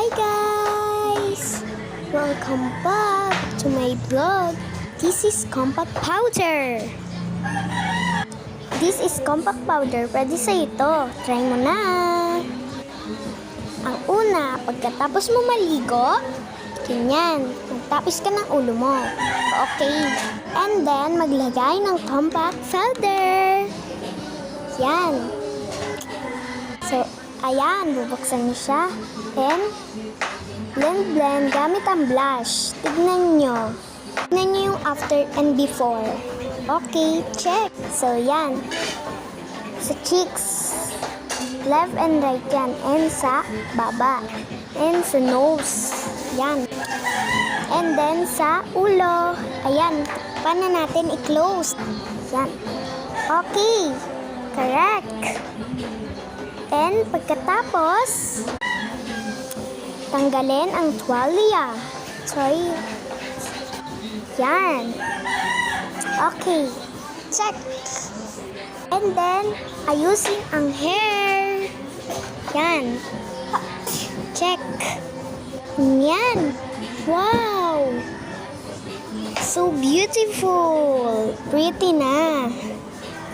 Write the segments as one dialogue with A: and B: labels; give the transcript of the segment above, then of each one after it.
A: Hi guys! Welcome back to my vlog. This is compact powder. This is compact powder. Pwede sa ito. Try mo na. Ang una, pagkatapos mo maligo, ganyan. Magtapis ka ng ulo mo. Okay. And then, maglagay ng compact powder. Yan. So, ayan, bubuksan niyo siya. And, blend gamit ang blush. Tignan nyo. Tignan nyo yung after and before. Okay, check. So, yan. Sa cheeks. Left and right yan. And sa baba. And sa nose. Yan. And then sa ulo. Ayan. Paano natin i-close? Yan. Okay. Correct. And pagkatapos, tanggalin ang tuwalya. Sorry. Yan. Okay. Check. And then, ayusin ang hair. Yan. Check. Yan. Wow. So beautiful. Pretty na.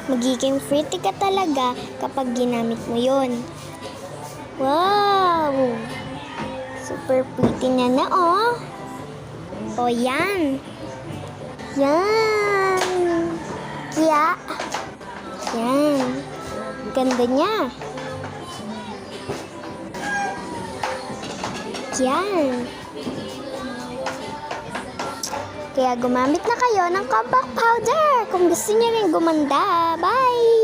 A: Magiging pretty ka talaga kapag ginamit mo yon. Wow! Super pretty na oh. O yan. Yan. Kaya, yan. Ganda niya. Yan. Kaya gumamit na kayo ng compact powder kung gusto niyo rin gumanda. Bye!